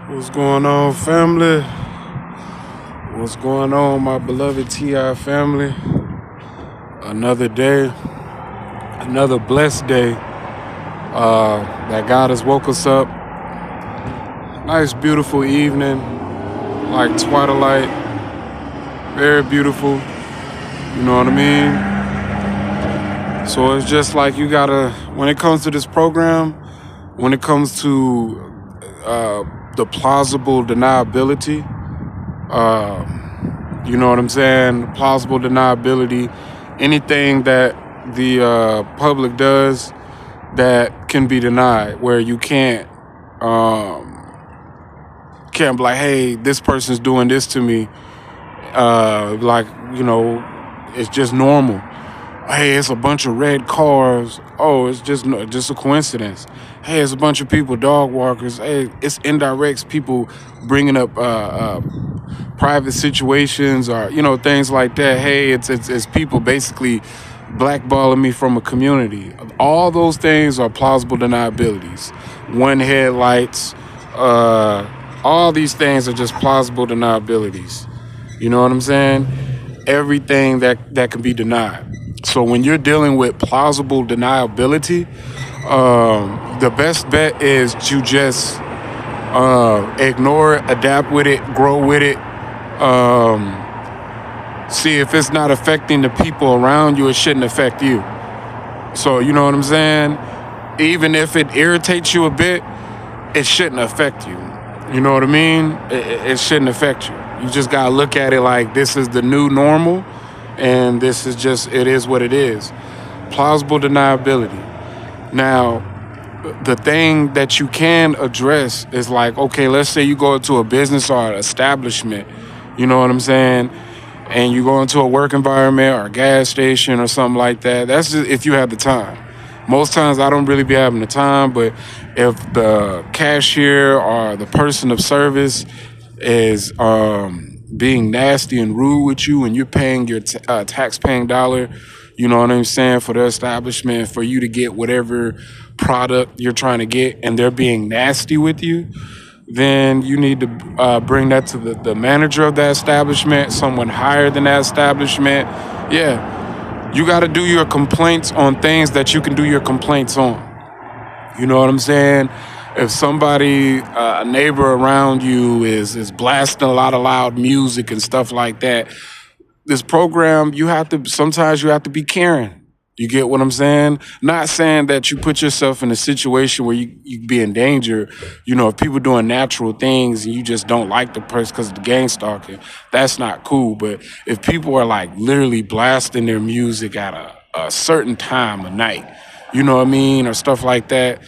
What's going on, family? What's going on, my beloved TI family? Another day, another blessed day that God has woke us up. Nice, beautiful evening, like twilight, very beautiful. You know what I mean? So it's just like you gotta, when it comes to this program, when it comes to the plausible deniability, you know what I'm saying? Plausible deniability. Anything that the public does that can be denied, where you can't be like, hey, this person's doing this to me. Like, you know, it's just normal. Hey, it's a bunch of red cars. Oh, it's just a coincidence. Hey, it's a bunch of people, dog walkers. Hey, it's indirects, people bringing up private situations or things like that. Hey, it's people basically blackballing me from a community. All those things are plausible deniabilities. One headlights, all these things are just plausible deniabilities. You know what I'm saying? Everything that can be denied. So when you're dealing with plausible deniability, the best bet is to just ignore it, adapt with it, grow with it. See if it's not affecting the people around you, it shouldn't affect you. So you know what I'm saying? Even if it irritates you a bit, it shouldn't affect you. You know what I mean? It shouldn't affect you. You just gotta look at it like this is the new normal, and this is just it is what it is. Plausible deniability. Now, the thing that you can address is like, okay, let's say you go into a business or an establishment, you know what I'm saying? And you go into a work environment or a gas station or something like that. That's just if you have the time. Most times I don't really be having the time, but if the cashier or the person of service is being nasty and rude with you and you're paying your tax-paying dollar, you know what I'm saying, for the establishment, for you to get whatever product you're trying to get, and they're being nasty with you, then you need to bring that to the manager of that establishment, someone higher than that establishment. Yeah, you got to do your complaints on things that you can do your complaints on. You know what I'm saying? If somebody, a neighbor around you is blasting a lot of loud music and stuff like that, this program, sometimes you have to be caring. You get what I'm saying? Not saying that you put yourself in a situation where you be in danger. You know, if people doing natural things and you just don't like the person because of the gang stalking, that's not cool. But if people are like literally blasting their music at a certain time of night, you know what I mean, or stuff like that,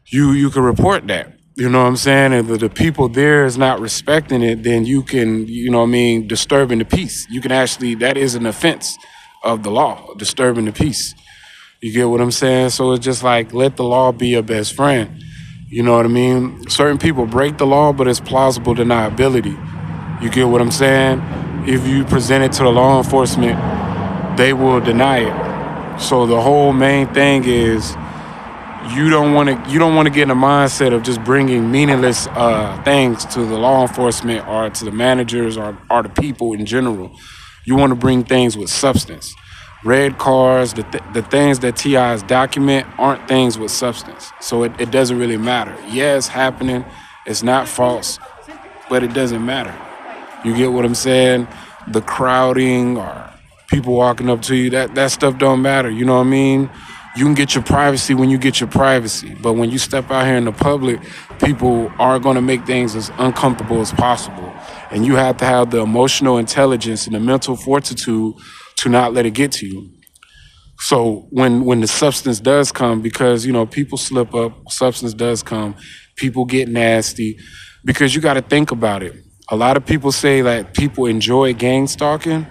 you can report that. You know what I'm saying? And the people there is not respecting it, then you can, you know what I mean, disturbing the peace. You can actually, that is an offense of the law, disturbing the peace. You get what I'm saying? So it's just like, let the law be your best friend. You know what I mean? Certain people break the law, but it's plausible deniability. You get what I'm saying? If you present it to the law enforcement, they will deny it. So the whole main thing is, you don't want to get in a mindset of just bringing meaningless things to the law enforcement or to the managers or the people in general. You want to bring things with substance. Red cars, the things that TIs document aren't things with substance. So it doesn't really matter. Yeah, it's happening. It's not false, but it doesn't matter. You get what I'm saying? The crowding or people walking up to you, that stuff don't matter. You know what I mean? You can get your privacy when you get your privacy. But when you step out here in the public, people are going to make things as uncomfortable as possible. And you have to have the emotional intelligence and the mental fortitude to not let it get to you. So when the substance does come, because, you know, people slip up, substance does come, people get nasty, because you got to think about it. A lot of people say that people enjoy gang stalking.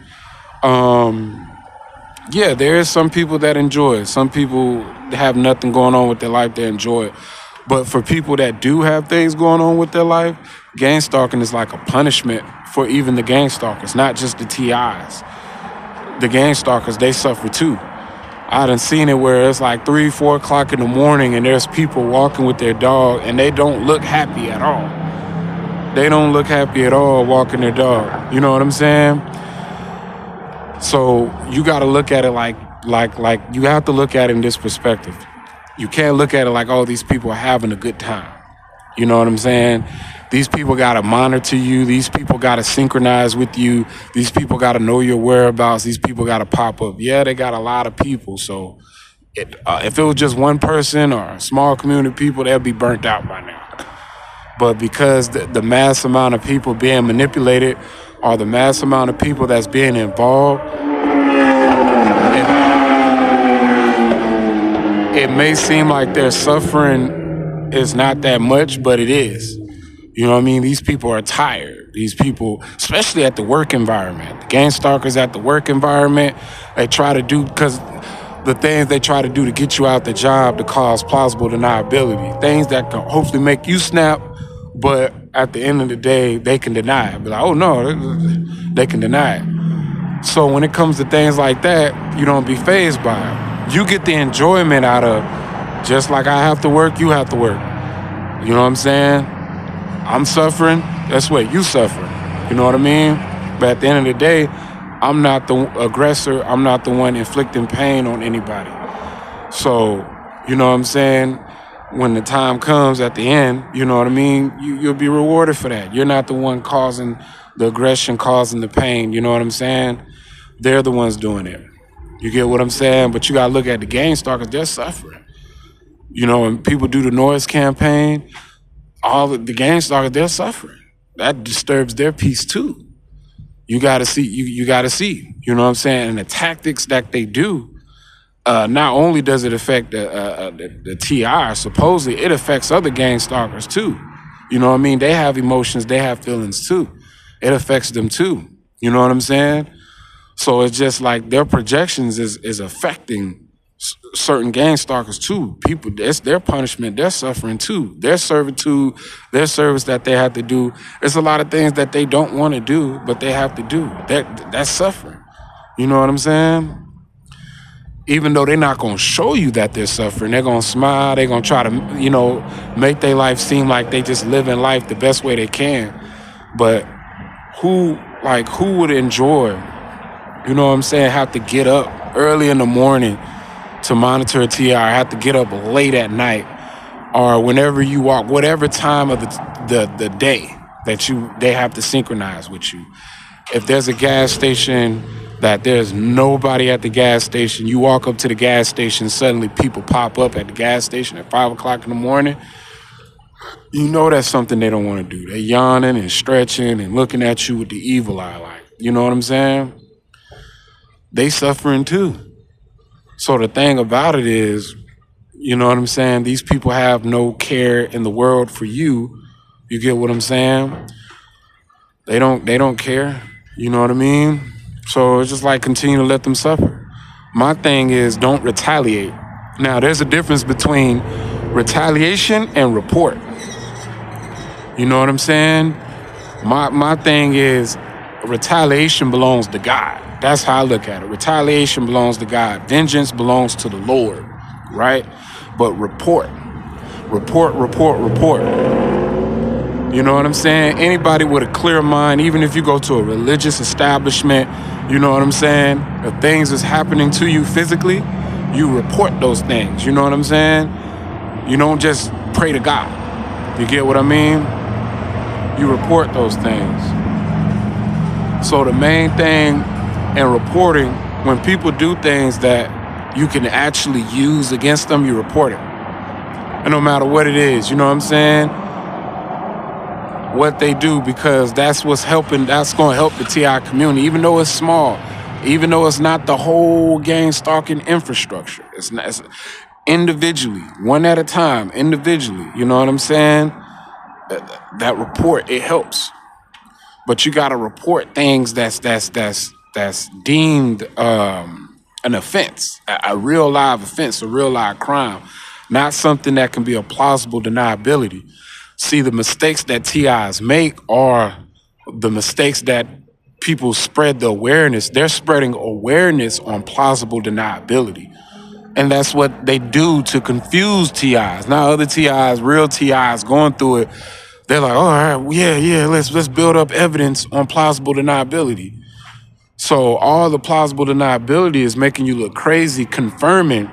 Yeah, there is some people that enjoy it. Some people have nothing going on with their life, they enjoy it. But for people that do have things going on with their life, gang stalking is like a punishment for even the gang stalkers, not just the TIs. The gang stalkers, they suffer too. I done seen it where it's like 3, 4 o'clock in the morning and there's people walking with their dog and they don't look happy at all. They don't look happy at all walking their dog. You know what I'm saying? So you got to look at it like you have to look at it in this perspective. You can't look at it like, oh, these people are having a good time. You know what I'm saying? These people got to monitor you. These people got to synchronize with you. These people got to know your whereabouts. These people got to pop up. Yeah, they got a lot of people. So if it was just one person or a small community of people, they'll be burnt out by now. But because the mass amount of people being manipulated or the mass amount of people that's being involved, it may seem like their suffering is not that much, but it is. You know what I mean? These people are tired. These people, especially at the work environment, the gang stalkers at the work environment, they try to do, because the things they try to do to get you out the job to cause plausible deniability, things that can hopefully make you snap, but at the end of the day, they can deny it. Be like, oh no, they can deny it. So when it comes to things like that, you don't be fazed by it. You get the enjoyment out of, just like I have to work, you have to work. You know what I'm saying? I'm suffering, that's what you suffer. You know what I mean? But at the end of the day, I'm not the aggressor. I'm not the one inflicting pain on anybody. So, you know what I'm saying? When the time comes at the end, you know what I mean? You'll be rewarded for that. You're not the one causing the aggression, causing the pain. You know what I'm saying? They're the ones doing it. You get what I'm saying? But you got to look at the gang stalkers. They're suffering. You know, when people do the noise campaign, all the gang stalkers, they're suffering. That disturbs their peace too. You got to see, you got to see, you know what I'm saying? And the tactics that they do, not only does it affect the TR, supposedly it affects other gang stalkers too. You know what I mean? They have emotions, they have feelings too. It affects them too. You know what I'm saying? So it's just like their projections is affecting certain gang stalkers too. People, it's their punishment, they're suffering too. Their servitude, their service that they have to do. There's a lot of things that they don't want to do, but they have to do. That's suffering. You know what I'm saying? Even though they're not going to show you that they're suffering, they're going to smile, they're going to try to, make their life seem like they just living life the best way they can. But who would enjoy, you know what I'm saying, have to get up early in the morning to monitor a TR, have to get up late at night, or whenever you walk, whatever time of the day that they have to synchronize with you. If there's a gas station that there's nobody at the gas station, you walk up to the gas station, suddenly people pop up at the gas station at 5 o'clock in the morning, you know that's something they don't want to do. They're yawning and stretching and looking at you with the evil eye, like, you know what I'm saying? They suffering too. So the thing about it is, you know what I'm saying? These people have no care in the world for you. You get what I'm saying? They don't care. You know what I mean? So it's just like continue to let them suffer. My thing is don't retaliate. Now there's a difference between retaliation and report. You know what I'm saying? My thing is retaliation belongs to God. That's how I look at it. Retaliation belongs to God. Vengeance belongs to the Lord, right? But report. You know what I'm saying? Anybody with a clear mind, even if you go to a religious establishment, you know what I'm saying? If things is happening to you physically, you report those things. You know what I'm saying? You don't just pray to God. You get what I mean? You report those things. So the main thing in reporting, when people do things that you can actually use against them, you report it. And no matter what it is, you know what I'm saying? What they do, because that's what's helping, that's going to help the TI community, even though it's small, even though it's not the whole gang stalking infrastructure. It's individually, one at a time, individually, you know what I'm saying? That report, it helps. But you got to report things that's deemed an offense, a real live offense, a real live crime, not something that can be a plausible deniability. See, the mistakes that TIs make are the mistakes that people spread the awareness. They're spreading awareness on plausible deniability. And that's what they do to confuse TIs. Now other TIs, real TIs going through it, They're like, all right, well, yeah, let's build up evidence on plausible deniability. So all the plausible deniability is making you look crazy, confirming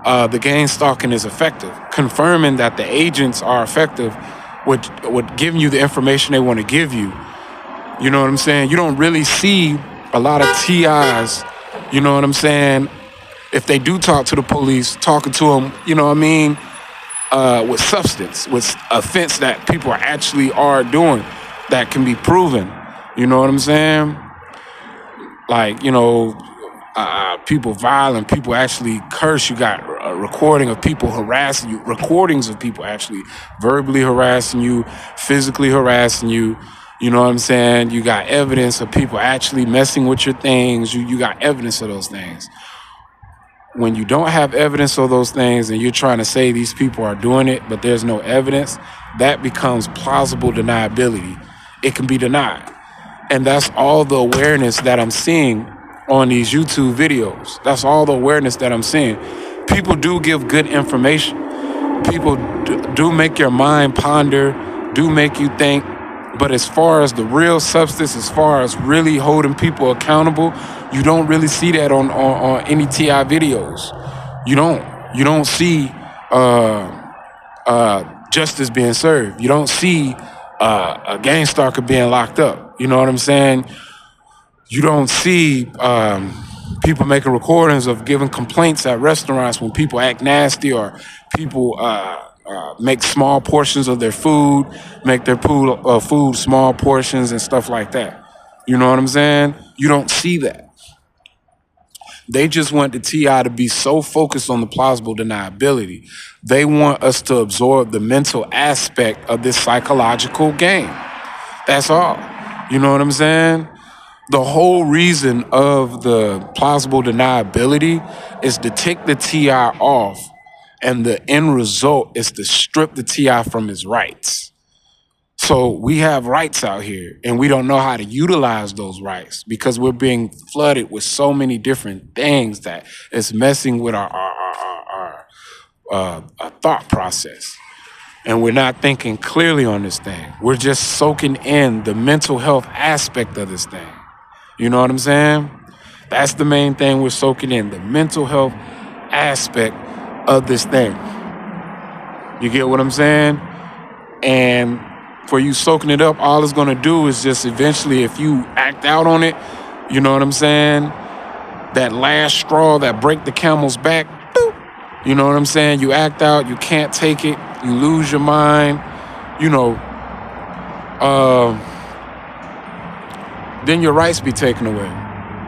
the gang stalking is effective, confirming that the agents are effective with giving you the information they want to give you. You know what I'm saying? You don't really see a lot of TIs, you know what I'm saying? If they do talk to the police, talking to them, you know what I mean, with substance, with offense that people actually are doing that can be proven. You know what I'm saying? Like, people violent, people actually curse. You got a recording of people harassing you, recordings of people actually verbally harassing you, physically harassing you. You know what I'm saying? You got evidence of people actually messing with your things. You got evidence of those things. When you don't have evidence of those things and you're trying to say these people are doing it, but there's no evidence, that becomes plausible deniability. It can be denied. And that's all the awareness that I'm seeing on these YouTube videos. That's all the awareness that I'm seeing. People do give good information. People do make your mind ponder, do make you think. But as far as the real substance, as far as really holding people accountable, you don't really see that on any TI videos. You don't. You don't see justice being served. You don't see a gang stalker being locked up. You know what I'm saying? You don't see people making recordings of giving complaints at restaurants when people act nasty, or people make small portions of their food, make their food small portions and stuff like that. You know what I'm saying? You don't see that. They just want the TI to be so focused on the plausible deniability. They want us to absorb the mental aspect of this psychological game. That's all. You know what I'm saying? The whole reason of the plausible deniability is to take the TI off, and the end result is to strip the TI from his rights. So we have rights out here, and we don't know how to utilize those rights because we're being flooded with so many different things that it's messing with our thought process. And we're not thinking clearly on this thing. We're just soaking in the mental health aspect of this thing. You know what I'm saying? That's the main thing we're soaking in, the mental health aspect of this thing. You get what I'm saying? And for you soaking it up, all it's going to do is just eventually, if you act out on it, you know what I'm saying? That last straw that break the camel's back, boop, you know what I'm saying? You act out, you can't take it, you lose your mind, then your rights be taken away.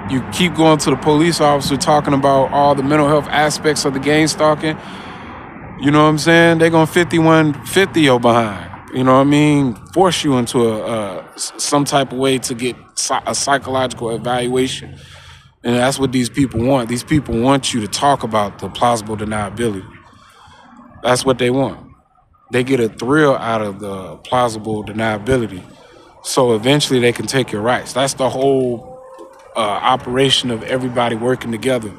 You keep going to the police officer talking about all the mental health aspects of the gang stalking. You know what I'm saying? They're going to 5150 your behind. You know what I mean? Force you into some type of way to get a psychological evaluation. And that's what these people want. These people want you to talk about the plausible deniability. That's what they want. They get a thrill out of the plausible deniability. So eventually they can take your rights. That's the whole operation of everybody working together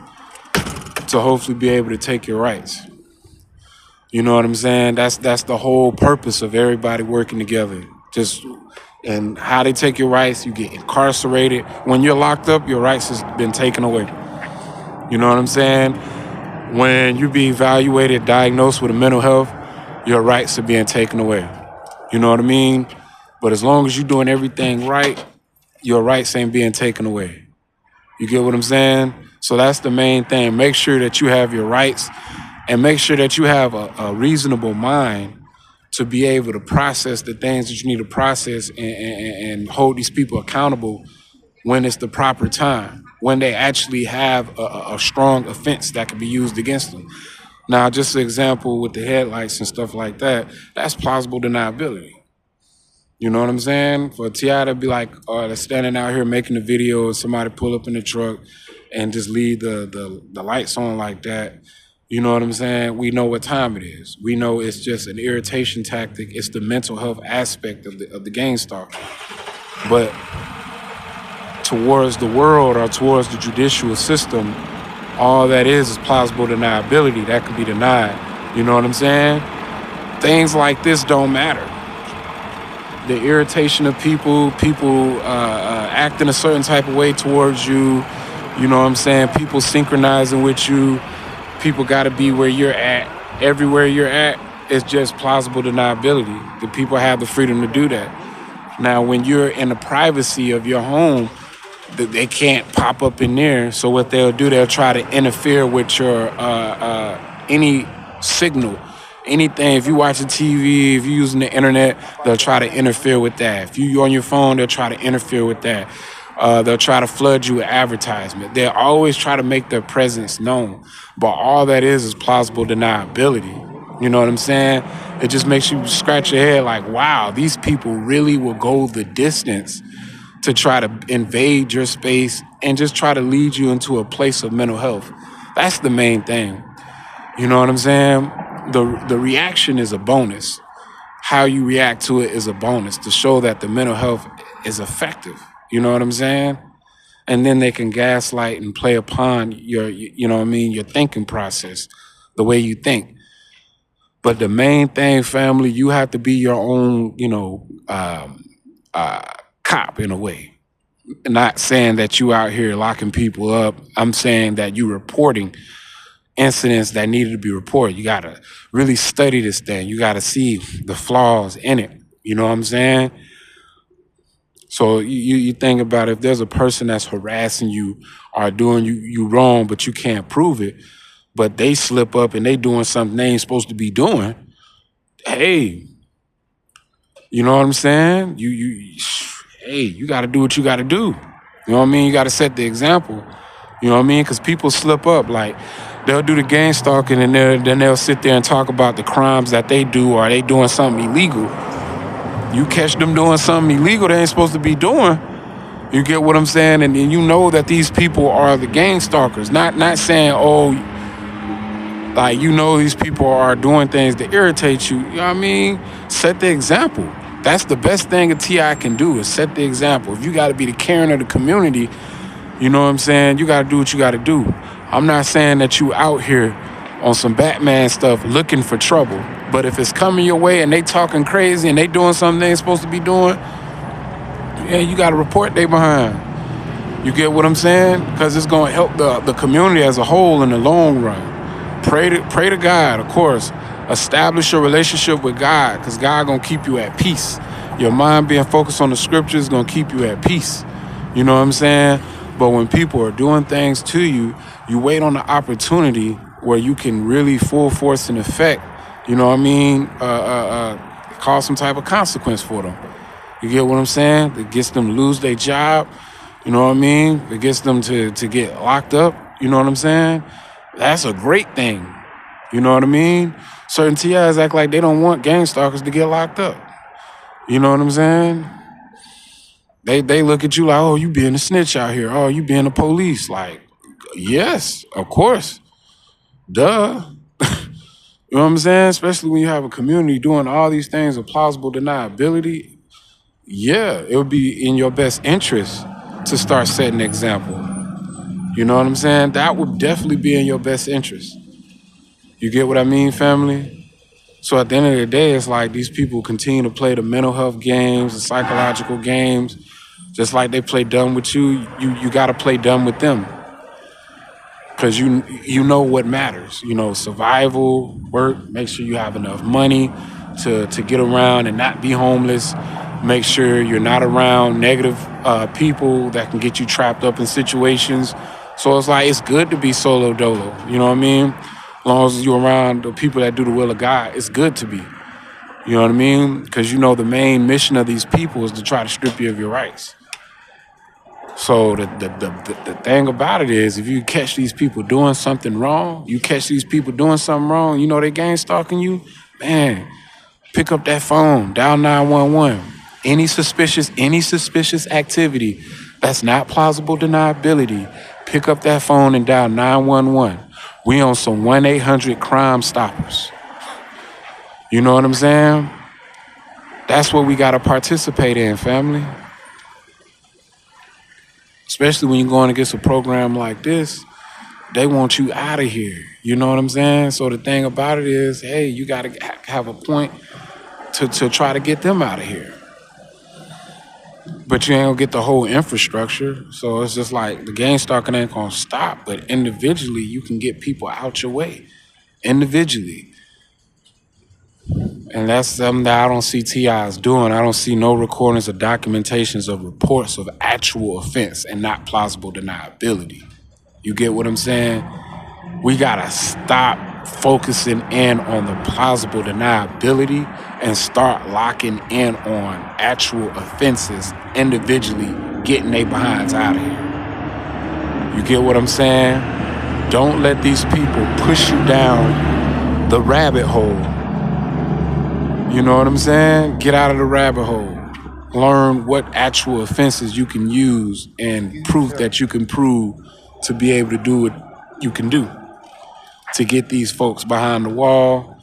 to hopefully be able to take your rights. You know what I'm saying? That's the whole purpose of everybody working together. And how they take your rights, you get incarcerated. When you're locked up, your rights has been taken away. You know what I'm saying? When you be evaluated, diagnosed with a mental health, your rights are being taken away. You know what I mean? But as long as you're doing everything right, your rights ain't being taken away. You get what I'm saying? So that's the main thing. Make sure that you have your rights, and make sure that you have a reasonable mind to be able to process the things that you need to process, and hold these people accountable when it's the proper time, when they actually have a strong offense that can be used against them. Now, just an example with the headlights and stuff like that, that's plausible deniability. You know what I'm saying? For T.I. to be like, they're standing out here making a video, somebody pull up in the truck and just leave the lights on like that. You know what I'm saying? We know what time it is. We know it's just an irritation tactic. It's the mental health aspect of the gang stalking. But towards the world, or towards the judicial system, all that is plausible deniability. That can be denied. You know what I'm saying? Things like this don't matter. the irritation of people acting a certain type of way towards you. You know what I'm saying? People synchronizing with you. People got to be where you're at. Everywhere you're at, it's just plausible deniability. The people have the freedom to do that. Now, when you're in the privacy of your home, they can't pop up in there. So what they'll do, they'll try to interfere with your any signal, anything. If you watching TV, if you're using the internet, they'll try to interfere with that. If you on your phone, they'll try to interfere with that. They'll try to flood you with advertisement. They'll always try to make their presence known. But all that is plausible deniability. You know what I'm saying? It just makes you scratch your head like, wow, these people really will go the distance to try to invade your space and just try to lead you into a place of mental health. That's the main thing. You know what I'm saying? The reaction is a bonus. How you react to it is a bonus to show that the mental health is effective. You know what I'm saying? And then they can gaslight and play upon your, you know what I mean, your thinking process, the way you think. But the main thing, family, you have to be your own, cop in a way. Not saying that you out here locking people up. I'm saying that you reporting incidents that needed to be reported. You got to really study this thing. You got to see the flaws in it. You know what I'm saying? So you think about if there's a person that's harassing you or doing you wrong, but you can't prove it, but they slip up and they doing something they ain't supposed to be doing. Hey, you know what I'm saying? Hey, you got to do what you got to do. You know what I mean? You got to set the example. You know what I mean? Because people slip up. Like, they'll do the gang stalking and then they'll sit there and talk about the crimes that they do or they doing something illegal. You catch them doing something illegal they ain't supposed to be doing. You get what I'm saying? And you know that these people are the gang stalkers. Not saying, oh, like, you know these people are doing things to irritate you. You know what I mean? Set the example. That's the best thing a TI can do is set the example. If you got to be the caring of the community, you know what I'm saying? You got to do what you got to do. I'm not saying that you out here on some Batman stuff looking for trouble. But if it's coming your way and they talking crazy and they doing something they ain't supposed to be doing, yeah, you got to report they behind. You get what I'm saying? Because it's going to help the community as a whole in the long run. Pray to God, of course. Establish your relationship with God because God going to keep you at peace. Your mind being focused on the scriptures is going to keep you at peace. You know what I'm saying? But when people are doing things to you, you wait on the opportunity where you can really full force and effect, you know what I mean, cause some type of consequence for them. You get what I'm saying? It gets them to lose their job. You know what I mean? It gets them to get locked up. You know what I'm saying? That's a great thing. You know what I mean? Certain TIs act like they don't want gang stalkers to get locked up. You know what I'm saying? They look at you like, oh, you being a snitch out here. Oh, you being the police. Like, yes, of course. Duh. You know what I'm saying? Especially when you have a community doing all these things of plausible deniability. Yeah, it would be in your best interest to start setting an example. You know what I'm saying? That would definitely be in your best interest. You get what I mean, family? So at the end of the day, it's like these people continue to play the mental health games, the psychological games, just like they play dumb with you. You got to play dumb with them. Because you know what matters. You know, survival, work, make sure you have enough money to get around and not be homeless. Make sure you're not around negative people that can get you trapped up in situations. So it's like, it's good to be solo dolo. You know what I mean? As long as you're around the people that do the will of God, it's good to be. You know what I mean? Because you know the main mission of these people is to try to strip you of your rights. So the thing about it is, if you catch these people doing something wrong, you know they gang stalking you, man, pick up that phone, dial 911. Any suspicious activity that's not plausible deniability, pick up that phone and dial 911. We on some 1-800 Crime Stoppers. You know what I'm saying? That's what we got to participate in, family. Especially when you're going against a program like this, they want you out of here. You know what I'm saying? So the thing about it is, hey, you got to have a point to try to get them out of here. but you ain't gonna get the whole infrastructure. So it's just like the gang stalking ain't gonna stop, but individually you can get people out your way. Individually. And that's something that I don't see TIs doing. I don't see no recordings or documentations of reports of actual offense and not plausible deniability. You get what I'm saying? We gotta stop focusing in on the plausible deniability and start locking in on actual offenses individually getting their behinds out of here. You get what I'm saying? Don't let these people push you down the rabbit hole. You know what I'm saying? Get out of the rabbit hole. Learn what actual offenses you can use and proof that you can prove to be able to do what you can do to get these folks behind the wall,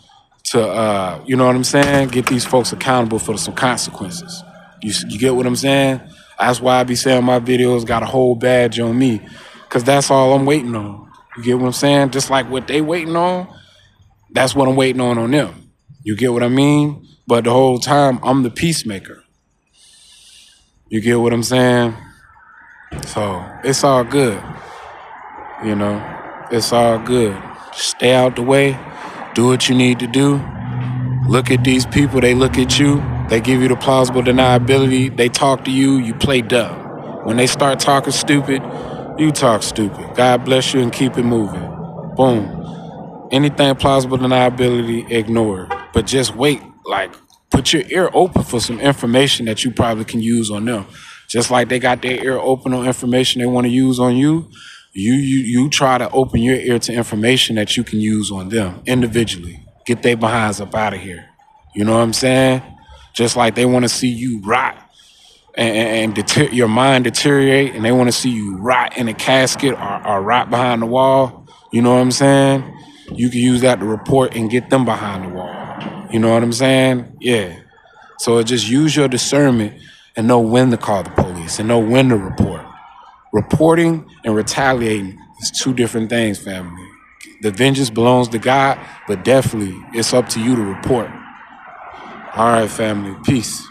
to, you know what I'm saying? Get these folks accountable for some consequences. You get what I'm saying? That's why I be saying my videos got a whole badge on me, because that's all I'm waiting on. You get what I'm saying? Just like what they waiting on, that's what I'm waiting on them. You get what I mean? But the whole time, I'm the peacemaker. You get what I'm saying? So it's all good. You know, it's all good. Stay out the way. Do what you need to do. Look at these people. They look at you. They give you the plausible deniability. They talk to you. You play dumb. When they start talking stupid, you talk stupid. God bless you and keep it moving. Boom. Anything plausible deniability, ignore it. But just wait. Like, put your ear open for some information that you probably can use on them. Just like they got their ear open on information they want to use on you, you try to open your ear to information that you can use on them individually. Get their behinds up out of here. You know what I'm saying? Just like they want to see you rot and your mind deteriorate, and they want to see you rot in a casket or rot behind the wall. You know what I'm saying? You can use that to report and get them behind the wall. You know what I'm saying? Yeah. So just use your discernment and know when to call the police and know when to report. Reporting and retaliating is two different things, family. The vengeance belongs to God, but definitely it's up to you to report. All right, family. Peace.